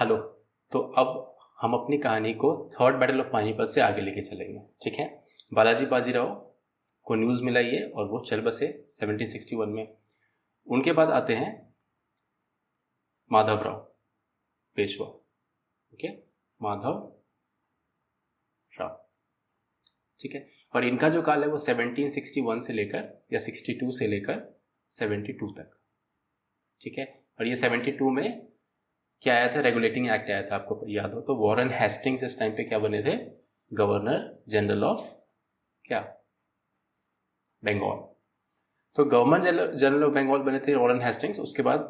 Hello. तो अब हम अपनी कहानी को थर्ड बैटल ऑफ पानीपत से आगे लेके चलेंगे, ठीक है। बालाजी बाजीराव को न्यूज़ मिला ये और वो चल बसे 1761 में। उनके बाद आते हैं माधवराव पेशवा, ओके, माधव राव, ठीक है। और इनका जो काल है वो 1761 से लेकर या 62 से लेकर 72 तक, ठीक है। और ये 72 में क्या आया था, रेगुलेटिंग एक्ट आया था, आपको याद हो तो। वॉरेन हेस्टिंग्स इस टाइम पे क्या बने थे, गवर्नर जनरल ऑफ क्या, बंगाल। तो गवर्नर जनरल ऑफ बंगाल बने थे वॉरेन हेस्टिंग्स। उसके बाद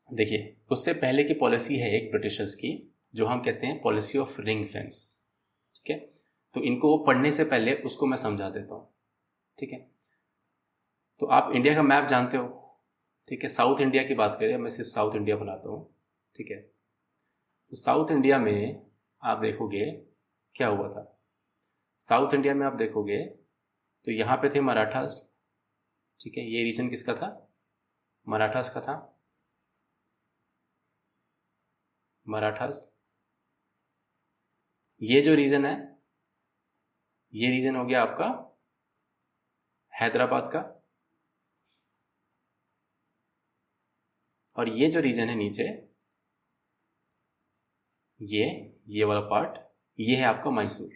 देखिए, उससे पहले की पॉलिसी है एक ब्रिटिशर्स की, जो हम कहते हैं पॉलिसी ऑफ रिंग फेंस, ठीक है। तो इनको पढ़ने से पहले उसको मैं समझा देता हूँ, ठीक है। तो आप इंडिया का मैप जानते हो, ठीक है। साउथ इंडिया की बात करें, मैं सिर्फ साउथ इंडिया बनाता हूँ, ठीक है। तो साउथ इंडिया में आप देखोगे क्या हुआ था। साउथ इंडिया में आप देखोगे तो यहाँ पे थे मराठास, ठीक है। ये रीजन किसका था, मराठास का था, मराठास। ये जो रीजन है, ये रीजन हो गया आपका हैदराबाद का। और ये जो रीजन है नीचे, ये वाला पार्ट, ये है आपका मैसूर,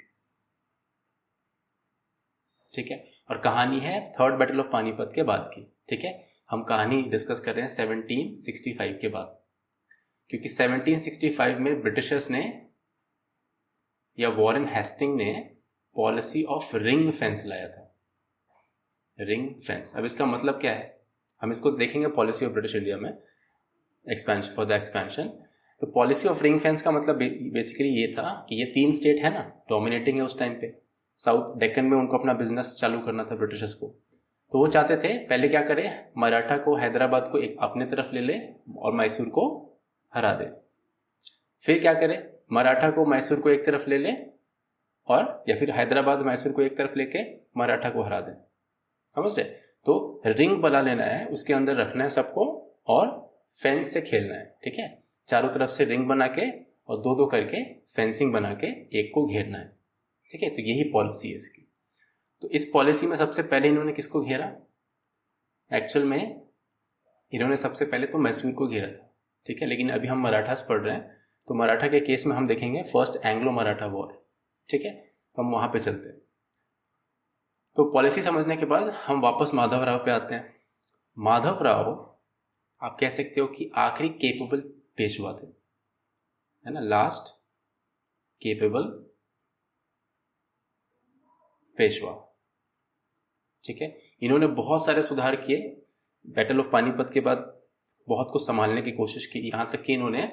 ठीक है। और कहानी है थर्ड बैटल ऑफ पानीपत के बाद की, ठीक है। हम कहानी डिस्कस कर रहे हैं 1765 के बाद, क्योंकि 1765 में ब्रिटिशर्स ने या वॉरेन हेस्टिंग ने पॉलिसी ऑफ रिंग फेंस लाया था। रिंग फेंस, अब इसका मतलब क्या है, हम इसको देखेंगे पॉलिसी ऑफ ब्रिटिश इंडिया में, एक्सपेंशन, फॉर द एक्सपेंशन। तो पॉलिसी ऑफ रिंग फेंस का मतलब बेसिकली ये था कि ये 3 स्टेट है ना, डोमिनेटिंग है उस टाइम पे। साउथ डेक्कन में उनको अपना बिजनेस चालू करना था ब्रिटिशर्स को। तो वो चाहते थे पहले क्या करें, मराठा को, हैदराबाद को एक अपने तरफ ले ले और मैसूर को हरा दे। फिर क्या करें, मराठा को, मैसूर को एक तरफ ले ले, और या फिर हैदराबाद मैसूर को एक तरफ लेके मराठा को हरा दे। समझ रहे। तो रिंग बना लेना है, उसके अंदर रखना है सबको, और फेंस से खेलना है, ठीक है। चारों तरफ से रिंग बना के और दो दो करके फेंसिंग बना के एक को घेरना है, ठीक है। तो यही पॉलिसी है इसकी। तो इस पॉलिसी में सबसे पहले इन्होंने किसको घेरा, एक्चुअल में इन्होंने सबसे पहले तो मैसूर को घेरा था, ठीक है। लेकिन अभी हम मराठास पढ़ रहे हैं, तो मराठा के केस में हम देखेंगे फर्स्ट एंग्लो मराठा वॉर, ठीक है। तो हम वहां पे चलते हैं। तो पॉलिसी समझने के बाद हम वापस माधवराव पे आते हैं। माधवराव आप कह सकते हो कि आखिरी केपेबल पेशवा थे, है ना, लास्ट केपेबल पेशवा, ठीक है। इन्होंने बहुत सारे सुधार किए, बैटल ऑफ पानीपत के बाद बहुत कुछ संभालने की कोशिश की, यहां तक कि इन्होंने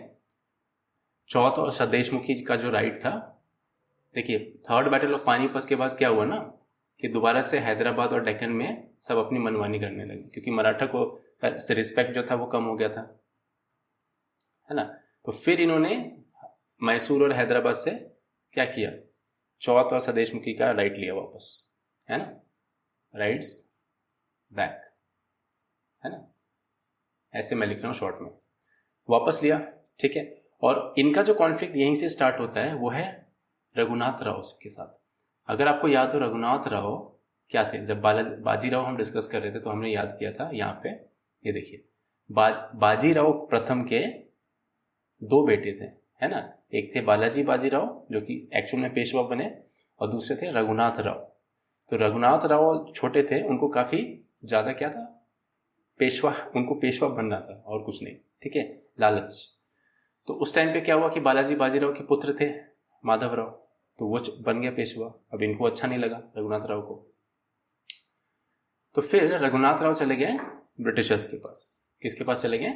चौथ और सदेशमुखी का जो राइट था। देखिए, थर्ड बैटल ऑफ पानीपत के बाद क्या हुआ ना, कि दोबारा से हैदराबाद और डेक्कन में सब अपनी मनमानी करने लगे, क्योंकि मराठा को रिस्पेक्ट जो था वो कम हो गया था, है ना। तो फिर इन्होंने मैसूर और हैदराबाद से क्या किया, चौथ और सदेशमुखी का राइट लिया वापस, है ना, राइट्स बैक, है ना। ऐसे मैं लिख रहा हूँ शॉर्ट में, वापस लिया, ठीक है। और इनका जो कॉन्फ्लिक्ट यहीं से स्टार्ट होता है वो है रघुनाथ राव के साथ। अगर आपको याद हो, रघुनाथ राव क्या थे, जब बाजीराव हम डिस्कस कर रहे थे तो हमने याद किया था यहाँ पे, ये देखिए, बाजीराव प्रथम के 2 बेटे थे, है ना। एक थे बालाजी बाजीराव जो कि एक्चुअल में पेशवा बने, और दूसरे थे रघुनाथ राव। तो रघुनाथ राव छोटे थे, उनको काफ़ी ज़्यादा क्या था, पेशवा, उनको पेशवा बनना था और कुछ नहीं, ठीक है, लालच। तो उस टाइम पे क्या हुआ कि बालाजी बाजीराव के पुत्र थे माधवराव, तो वो बन गया पेशवा। अब इनको अच्छा नहीं लगा रघुनाथ राव को, तो फिर रघुनाथ राव चले गए ब्रिटिशर्स के पास। किसके पास चले गए,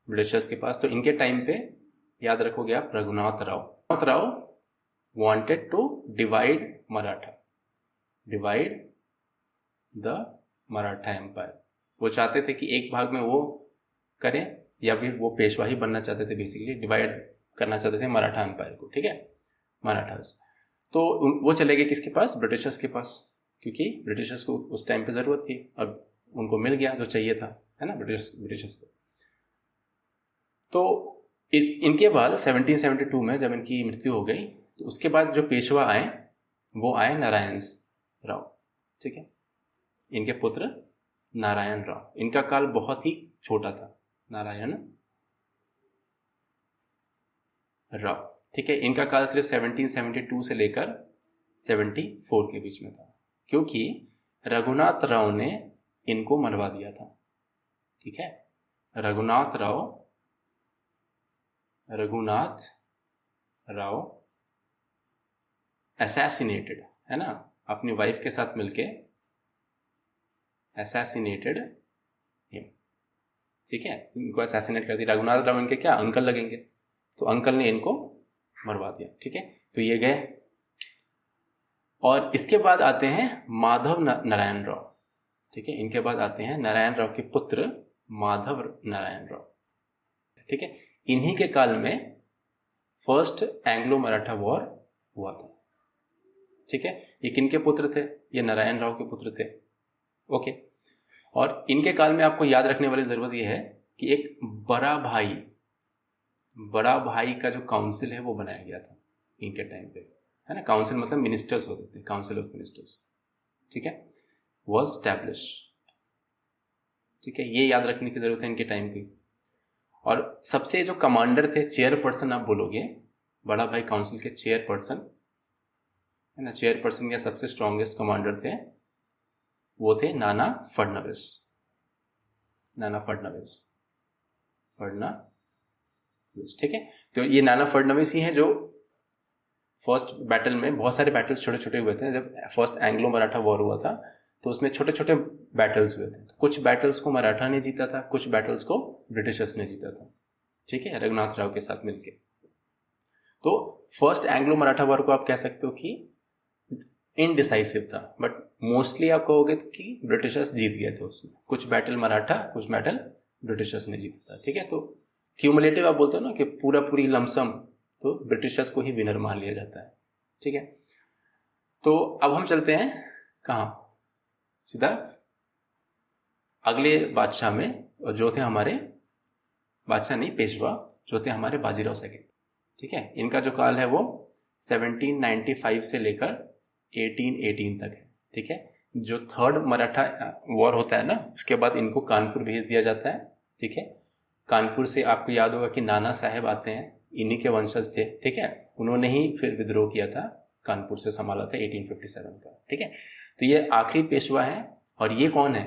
ब्रिटिशर्स के पास। तो इनके टाइम पे याद रखोगे आप, Raghunath Rao wanted to divide Maratha, divide the Maratha empire. वो चाहते थे कि एक भाग में वो करें, या फिर वो पेशवा ही बनना चाहते थे, बेसिकली डिवाइड करना चाहते थे मराठा एम्पायर को, ठीक है, मराठास। तो वो चले गए किसके पास, ब्रिटिशर्स के पास, क्योंकि ब्रिटिशर्स को उस टाइम पे ज़रूरत थी, अब उनको मिल गया जो चाहिए था, है ना, ब्रिटिशर्स को। तो इनके बाद 1772 में जब इनकी मृत्यु हो गई तो उसके बाद जो पेशवा आए वो आए नारायण राव, ठीक है, इनके पुत्र नारायण राव। इनका काल बहुत ही छोटा था, नारायण राव, ठीक है। इनका काल सिर्फ 1772 से लेकर 74 के बीच में था, क्योंकि रघुनाथ राव ने इनको मरवा दिया था, ठीक है। रघुनाथ राव असैसिनेटेड, है ना, अपनी वाइफ के साथ मिलके असैसिनेटेड हिम, ठीक है, इनको असैसिनेट कर दिया। रघुनाथ राव इनके क्या अंकल लगेंगे, तो अंकल ने इनको मरवा दिया, ठीक है। तो ये गए, और इसके बाद आते हैं माधव नारायण राव, ठीक है। इनके बाद आते हैं नारायण राव के पुत्र माधव नारायण राव, ठीक है। इन्हीं के काल में फर्स्ट एंग्लो मराठा वॉर हुआ था, ठीक है। ये किनके पुत्र थे? ये नारायण राव के पुत्र थे, ओके। और इनके काल में आपको याद रखने वाली जरूरत यह है कि एक बड़ा भाई का जो काउंसिल है वो बनाया गया था इनके टाइम पे, है ना। काउंसिल मतलब मिनिस्टर्स होते थे, काउंसिल ऑफ मिनिस्टर्स, ठीक है, वॉज स्टैब्लिश, ठीक है। ये याद रखने की जरूरत है इनके टाइम की। और सबसे जो कमांडर थे, चेयरपर्सन आप बोलोगे, बड़ा भाई काउंसिल के चेयरपर्सन, है ना, चेयरपर्सन या सबसे स्ट्रॉन्गेस्ट कमांडर थे, वो थे नाना फडणवीस, ठीक है। तो ये नाना फडणवीस ही है जो फर्स्ट बैटल में, बहुत सारे बैटल्स छोटे छोटे हुए थे जब फर्स्ट एंग्लो मराठा वॉर हुआ था, तो उसमें छोटे छोटे बैटल्स हुए थे। तो कुछ बैटल्स को मराठा ने जीता था, कुछ बैटल्स को ब्रिटिशर्स ने जीता था, ठीक है, रघुनाथ राव के साथ मिलके। तो फर्स्ट एंग्लो मराठा वॉर को आप कह सकते हो कि इनडिसाइसिव था, बट मोस्टली आप कहोगे कि ब्रिटिशर्स जीत गए थे उसमें। कुछ बैटल मराठा, कुछ बैटल ब्रिटिशर्स ने जीता था, ठीक है। तो क्यूमुलेटिव आप बोलते हो ना कि पूरी लमसम, तो ब्रिटिशर्स को ही विनर मान लिया जाता है, ठीक है। तो अब हम चलते हैं कहाँ, सीधा अगले बादशाह में, और जो थे हमारे बादशाह नहीं, पेशवा, जो थे हमारे बाजीराव सेकंड, ठीक है। इनका जो काल है वो 1795 से लेकर 1818 तक है, ठीक है। जो थर्ड मराठा वॉर होता है ना, उसके बाद इनको कानपुर भेज दिया जाता है, ठीक है। कानपुर से आपको याद होगा कि नाना साहेब आते हैं, इन्हीं के वंशज थे, ठीक है। उन्होंने ही फिर विद्रोह किया था, कानपुर से संभाला था 1857 का, ठीक है। तो ये आखिरी पेशवा है, और ये कौन है?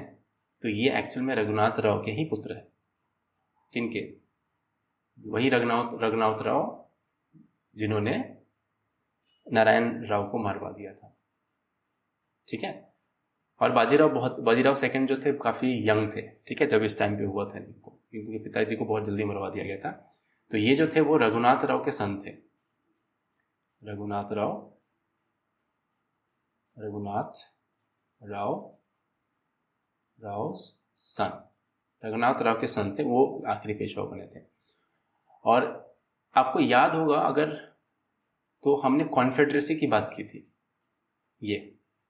तो ये एक्चुअल में रघुनाथ राव के ही पुत्र है। किनके? वही रघुनाथ राव जिन्होंने नारायण राव को मारवा दिया था, ठीक है। और बाजीराव सेकंड जो थे काफी यंग थे, ठीक है, जब इस टाइम पे हुआ था इनको, क्योंकि पिताजी को बहुत जल्दी मरवा दिया गया था। तो ये जो थे वो रघुनाथ राव के सन थे, रघुनाथ राव के सन थे, वो आखिरी पेशवा बने थे। और आपको याद होगा अगर, तो हमने कॉन्फेडरेसी की बात की थी, ये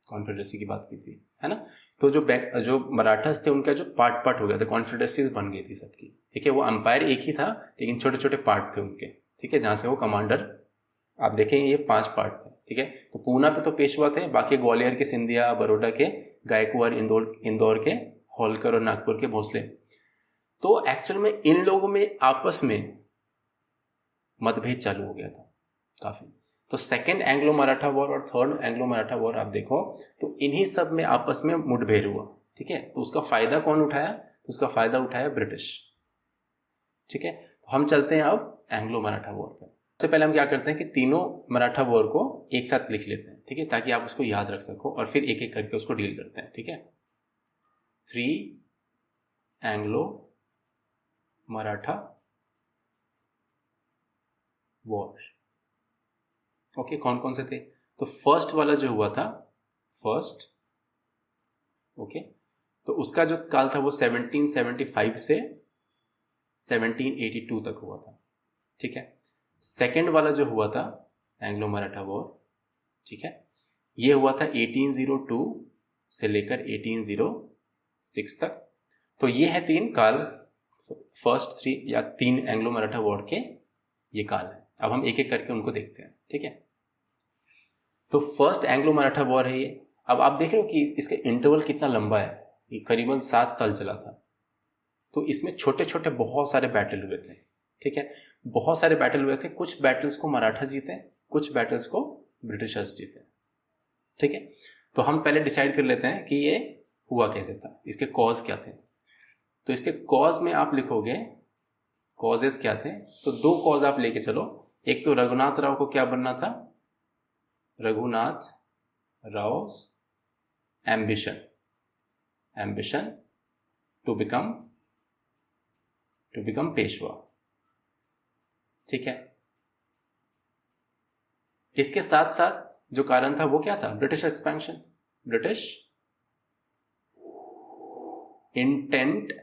कॉन्फेडरेसी की बात की थी, है ना। तो जो मराठास थे उनका जो पार्ट हो गया था, कॉन्फेडरेसीज बन गई थी सबकी, ठीक है। वो अंपायर एक ही था, लेकिन छोटे छोटे पार्ट थे उनके, ठीक है, जहाँ से वो कमांडर, आप देखेंगे ये 5 पार्ट थे, ठीक है। तो पूना पे तो पेशवा थे, बाकी ग्वालियर के सिंधिया, बड़ौदा के गायकवाड़, इंदौर के होलकर और नागपुर के भोसले। तो एक्चुअल में इन लोगों में आपस में मतभेद चालू हो गया था काफी। तो सेकेंड एंग्लो मराठा वॉर और थर्ड एंग्लो मराठा वॉर आप देखो तो इन्हीं सब में आपस में मुठभेड़ हुआ, ठीक है। तो उसका फायदा कौन उठाया? तो उसका फायदा उठाया ब्रिटिश, ठीक है। तो हम चलते हैं अब एंग्लो मराठा वॉर पर। सबसे पहले हम क्या करते हैं कि तीनों मराठा वॉर को एक साथ लिख लेते हैं, ठीक है, ताकि आप उसको याद रख सको, और फिर एक एक करके उसको डील करते हैं, ठीक है। 3 एंग्लो मराठा वॉर, ओके। कौन कौन से थे? तो फर्स्ट वाला जो हुआ था, ओके, तो उसका जो काल था वो 1775 से 1782 तक हुआ था, ठीक है। सेकेंड वाला जो हुआ था एंग्लो मराठा वॉर, ठीक है, ये हुआ था 1802 से लेकर 1806 तक। तो ये है 3 काल, फर्स्ट 3 या 3 एंग्लो मराठा वॉर के, ये काल है। अब हम एक एक करके उनको देखते हैं, ठीक है। तो फर्स्ट एंग्लो मराठा वॉर है ये। अब आप देख रहे हो कि इसका इंटरवल कितना लंबा है, ये करीबन 7 साल चला था। तो इसमें छोटे छोटे बहुत सारे बैटल हुए थे, ठीक है, बहुत सारे बैटल हुए थे। कुछ बैटल्स को मराठा जीते, कुछ बैटल्स को ब्रिटिशर्स जीते, ठीक है। तो हम पहले डिसाइड कर लेते हैं कि ये हुआ कैसे था, इसके कॉज क्या थे। तो इसके कॉज में आप लिखोगे कॉजेस क्या थे, तो 2 कॉज आप लेके चलो। एक तो रघुनाथ राव को क्या बनना था, Raghunath Rao ambition to become Peshwa, ठीक है। इसके साथ साथ जो कारण था वो क्या था, British expansion, British intent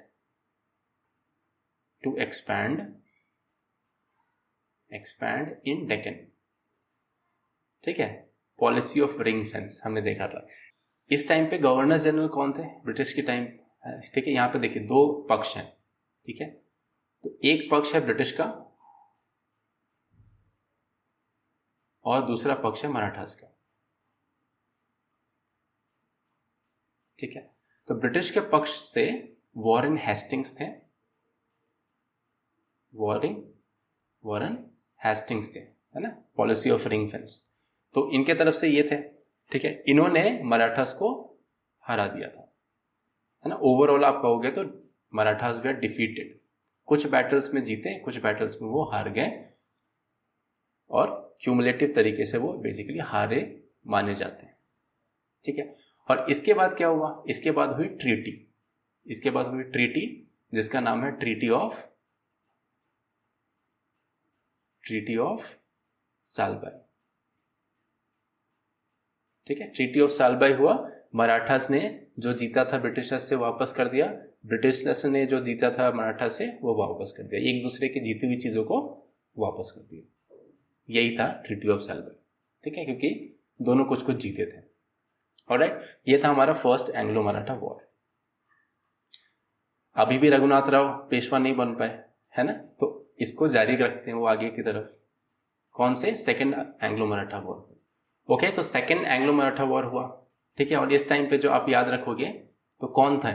to expand in Deccan, ठीक है। पॉलिसी ऑफ रिंग फेंस हमने देखा था। इस टाइम पे गवर्नर जनरल कौन थे ब्रिटिश के टाइम, ठीक है। यहां पे देखिए 2 पक्ष हैं, ठीक है। तो एक पक्ष है ब्रिटिश का और दूसरा पक्ष है मराठास का, ठीक है। तो ब्रिटिश के पक्ष से वॉरेन हेस्टिंग्स थे, वॉरेन हेस्टिंग्स थे, है ना, पॉलिसी ऑफ रिंग फेंस। तो इनके तरफ से ये थे, ठीक है। इन्होंने मराठास को हरा दिया था, है ना। ओवरऑल आप कहोगे तो मराठास वे डिफीटेड, कुछ बैटल्स में जीते, कुछ बैटल्स में वो हार गए, और क्यूमुलेटिव तरीके से वो बेसिकली हारे माने जाते हैं, ठीक है। और इसके बाद क्या हुआ, इसके बाद हुई ट्रीटी, जिसका नाम है ट्रीटी ऑफ सालबाई, ठीक है। ट्रीटी ऑफ सालबाई हुआ, मराठास ने जो जीता था ब्रिटिशर्स से वापस कर दिया, ब्रिटिशर्स ने जो जीता था मराठा से वो वापस कर दिया, एक दूसरे की जीती हुई चीजों को वापस कर दिया। यही था ट्रीटी ऑफ सालबाई, ठीक है, क्योंकि दोनों कुछ कुछ जीते थे। ऑलराइट, ये था हमारा फर्स्ट एंग्लो मराठा वॉर। अभी भी रघुनाथ राव पेशवा नहीं बन पाए, है ना, तो इसको जारी रखते हैं वो आगे की तरफ। कौन से, second Anglo Maratha war. Okay, तो सेकेंड एंग्लो मराठा वॉर हुआ, ठीक है। और इस टाइम पे जो आप याद रखोगे तो कौन था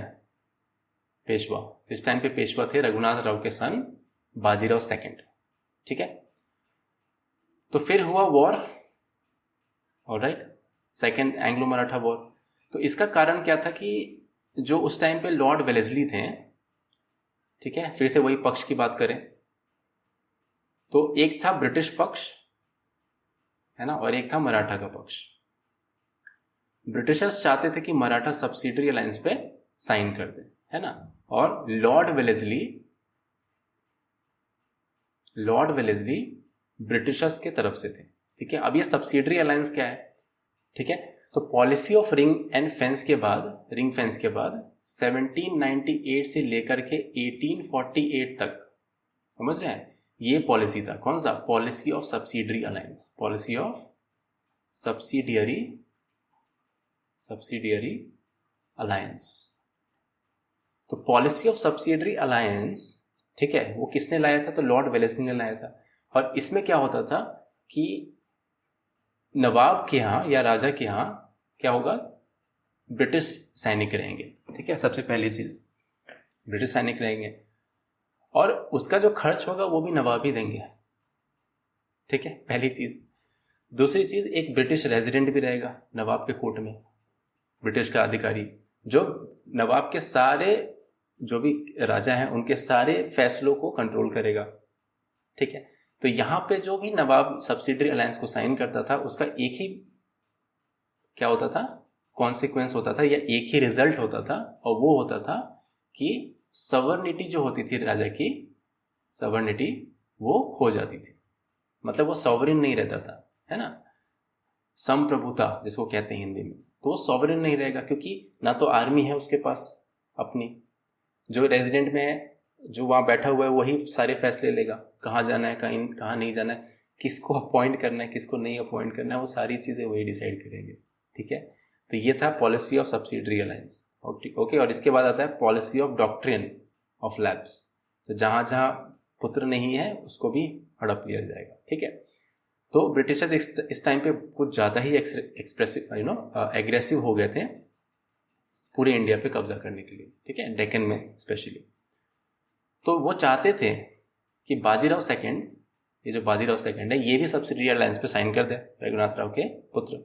पेशवा, इस टाइम पे पेशवा थे रघुनाथ राव के सन बाजीराव सेकंड, ठीक है। तो फिर हुआ war, alright, second Anglo Maratha war. तो इसका कारण क्या था कि जो उस टाइम पे लॉर्ड वेलेस्ली थे, ठीक है, फिर से वही पक्ष की बात करें तो एक था ब्रिटिश पक्ष, है ना, और एक था मराठा का पक्ष। ब्रिटिशर्स चाहते थे कि मराठा सब्सिडरी अलायंस पे साइन कर दे, है ना, और लॉर्ड वेलेस्ली ब्रिटिशर्स के तरफ से थे, ठीक है। अब ये सब्सिडरी अलायंस क्या है, ठीक है। तो पॉलिसी ऑफ रिंग फेंस के बाद 1798 से लेकर के 1848 तक, समझ रहे हैं, ये पॉलिसी था। कौन सा, policy of subsidiary alliance, policy of subsidiary alliance. तो पॉलिसी ऑफ सब्सिडरी अलायंस, ठीक है, वो किसने लाया था, तो लॉर्ड वेलेस्ली ने लाया था। और इसमें क्या होता था कि नवाब के यहाँ या राजा के यहाँ क्या होगा, ब्रिटिश सैनिक रहेंगे, ठीक है। सबसे पहली चीज ब्रिटिश सैनिक रहेंगे, और उसका जो खर्च होगा वो भी नवाब ही देंगे, ठीक है, पहली चीज। दूसरी चीज, एक ब्रिटिश रेजिडेंट भी रहेगा नवाब के कोर्ट में, ब्रिटिश का अधिकारी, जो नवाब के सारे जो भी राजा हैं उनके सारे फैसलों को कंट्रोल करेगा, ठीक है। तो यहां पे जो भी नवाब सब्सिडरी अलायंस को साइन करता था उसका एक ही क्या होता था, कॉन्सिक्वेंस होता था, या एक ही रिजल्ट होता था, और वो होता था कि सवर्निटी जो होती थी राजा की, सवर्निटी वो खो जाती थी, मतलब वो सॉवरेन नहीं रहता था, है ना, संप्रभुता जिसको कहते हैं हिंदी में। तो वो सॉवरेन नहीं रहेगा, क्योंकि ना तो आर्मी है उसके पास अपनी, जो रेजिडेंट में है, जो वहां बैठा हुआ है वही सारे फैसले लेगा, कहाँ जाना है, कहाँ नहीं जाना है, किसको अपॉइंट करना है, किसको नहीं अपॉइंट करना है, वो सारी चीजें वही डिसाइड करेंगे, ठीक है। तो ये था policy of subsidiary alliance, okay. और इसके बाद आता है policy of doctrine of labs. तो जहां जहां पुत्र नहीं है उसको भी हड़प लिया जाएगा, ठीक है। तो ब्रिटिशर्स इस टाइम पे कुछ ज़्यादा ही एक्सप्रेसिव एग्रेसिव हो गए थे पूरे इंडिया पे कब्जा करने के लिए, ठीक है, डेक्कन में स्पेशली। तो वो चाहते थे कि बाजीराव सेकंड, ये जो बाजीराव सेकंड है, ये भी सब्सिडियरी अलायंस पे साइन कर दे, रघुनाथ राव के पुत्र।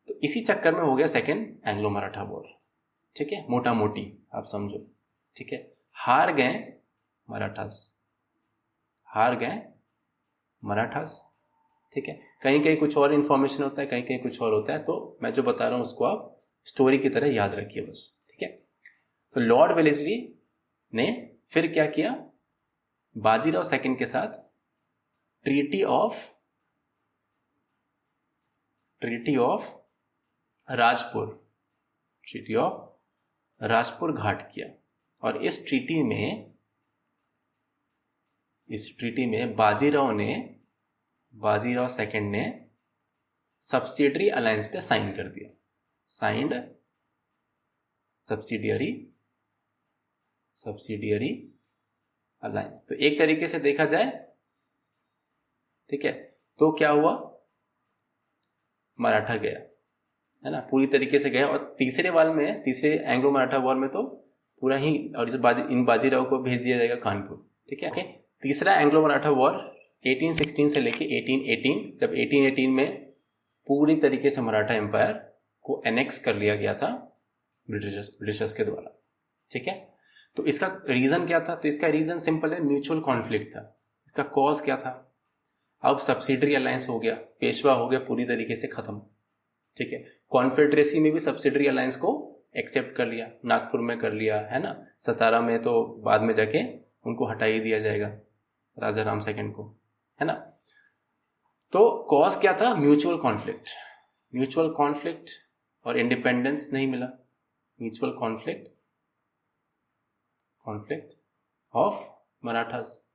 तो इसी चक्कर में हो गया सेकंड एंग्लो मराठा वॉर, ठीक है, मोटा मोटी आप समझो, ठीक है। हार गए मराठास, ठीक है। कहीं कहीं कुछ और इन्फॉर्मेशन होता है, कहीं कहीं कुछ और होता है, तो मैं जो बता रहा हूं उसको आप स्टोरी की तरह याद रखिए बस, ठीक है। तो लॉर्ड वेलेस्ली ने फिर क्या किया, बाजीराव सेकंड के साथ ट्रीटी ऑफ राजपुर घाट किया। और इस ट्रीटी में बाजीराव सेकंड ने सब्सिडियरी अलायंस पे साइन कर दिया, साइंड सब्सिडियरी अलायंस। तो एक तरीके से देखा जाए, ठीक है, तो क्या हुआ, मराठा गया, है ना, पूरी तरीके से गया। और तीसरे एंग्लो मराठा वॉर में तो पूरा ही, और इन बाजीराव को भेज दिया जाएगा कानपुर, ठीक है, ओके। तीसरा एंग्लो मराठा वॉर 1816 से लेके 1818, जब 1818 में पूरी तरीके से मराठा एम्पायर को एनेक्स कर लिया गया था ब्रिटिशर्स के द्वारा, ठीक है। तो इसका रीजन क्या था, तो इसका रीजन सिंपल है, म्यूचुअल कॉन्फ्लिक्ट था। इसका कॉज क्या था, अब सब्सिडरी अलायंस हो गया, पेशवा हो गया पूरी तरीके से खत्म, ठीक है। कॉन्फेडरेसी में भी सब्सिडरी अलायंस को एक्सेप्ट कर लिया, नागपुर में कर लिया, है ना, सतारा में तो बाद में जाके उनको हटा ही दिया जाएगा राजा राम सेकंड को, है ना। तो कॉज क्या था, म्यूचुअल कॉन्फ्लिक्ट और इंडिपेंडेंस नहीं मिला, mutual conflict of Marathas,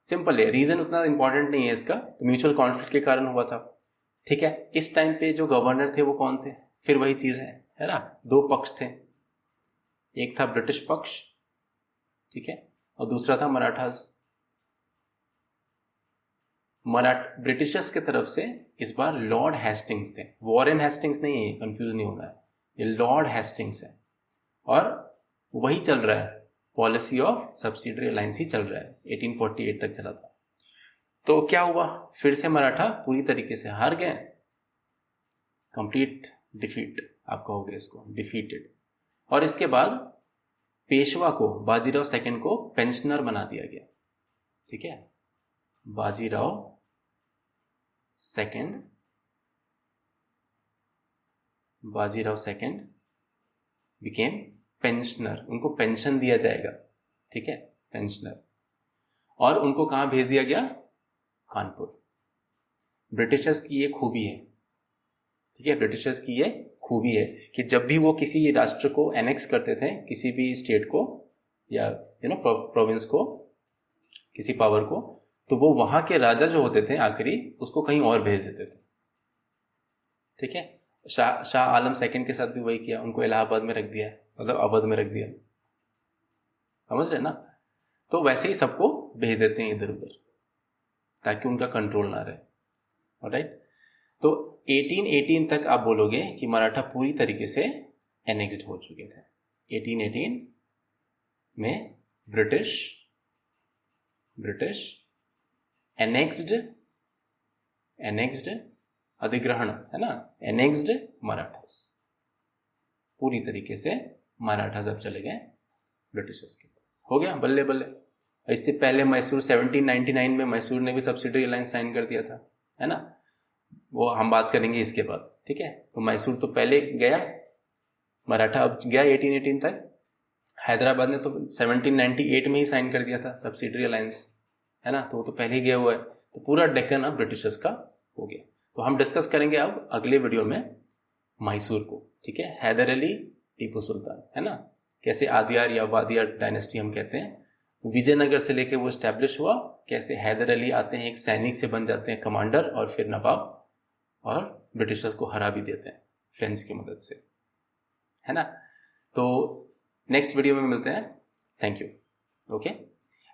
simple है, रीजन उतना इंपॉर्टेंट नहीं है इसका। तो म्यूचुअल कॉन्फ्लिक्ट के कारण हुआ था, ठीक है। इस टाइम पे जो गवर्नर थे वो कौन थे, फिर वही चीज है ना, दो पक्ष थे, एक था ब्रिटिश पक्ष, ठीक है, और दूसरा था मराठास। ब्रिटिशर्स की तरफ से इस बार लॉर्ड हेस्टिंग्स थे, वॉरेन हेस्टिंग्स नहीं है, कंफ्यूज नहीं होना है, ये लॉर्ड हेस्टिंग्स है। और वही चल रहा है, पॉलिसी ऑफ सब्सिडरी अलायंस ही चल रहा है, 1848 तक चला था। तो क्या हुआ, फिर से मराठा पूरी तरीके से हार गए, कंप्लीट डिफीट आप कहोगे इसको, डिफीटेड। और इसके बाद पेशवा को, बाजीराव सेकंड को पेंशनर बना दिया गया, ठीक है। बाजीराव सेकंड बिकेम पेंशनर, उनको पेंशन दिया जाएगा, ठीक है, पेंशनर। और उनको कहां भेज दिया गया, कानपुर। ब्रिटिशर्स की ये खूबी है, ठीक है, ब्रिटिशर्स की ये खूबी है कि जब भी वो किसी राष्ट्र को एनेक्स करते थे, किसी भी स्टेट को या प्रोविंस को, किसी पावर को, तो वो वहां के राजा जो होते थे आखिरी, उसको कहीं और भेज देते थे, ठीक है। शाह आलम सेकंड के साथ भी वही किया, उनको इलाहाबाद में रख दिया, मतलब अवध में रख दिया, समझ रहे ना। तो वैसे ही सबको भेज देते हैं इधर उधर ताकि उनका कंट्रोल ना रहे, ऑलराइट। तो 1818 तक आप बोलोगे कि मराठा पूरी तरीके से एनेक्स्ड हो चुके थे। 1818 में ब्रिटिश एनेक्स्ड अधिग्रहण, है ना, एनेक्स्ड मराठास, पूरी तरीके से मराठा जब चले गए ब्रिटिशर्स के पास, हो गया बल्ले बल्ले। इससे पहले मैसूर 1799 में मैसूर ने भी सब्सिडरी अलायंस साइन कर दिया था, है ना, वो हम बात करेंगे इसके बाद, ठीक है। तो मैसूर तो पहले गया, मराठा अब गया 1818 तक। हैदराबाद ने तो 1798 में ही साइन कर दिया था सब्सिडरी अलायंस, है ना, तो वो तो पहले ही गया हुआ है। तो पूरा डेक्कन अब ब्रिटिशर्स का हो गया। तो हम डिस्कस करेंगे अब अगले वीडियो में मैसूर को, ठीक है, हैदर अली टीपू सुल्तान, है ना, कैसे आदियार या वादियार डायनेस्टी हम कहते हैं, विजयनगर से लेके वो स्टैब्लिश हुआ, कैसे हैदर अली आते हैं, एक सैनिक से बन जाते हैं कमांडर और फिर नवाब, और ब्रिटिशर्स को हरा भी देते हैं फ्रेंच की मदद से, है ना। तो नेक्स्ट वीडियो में मिलते हैं, thank you, okay.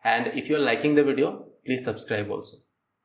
And if you are liking the video, please subscribe also.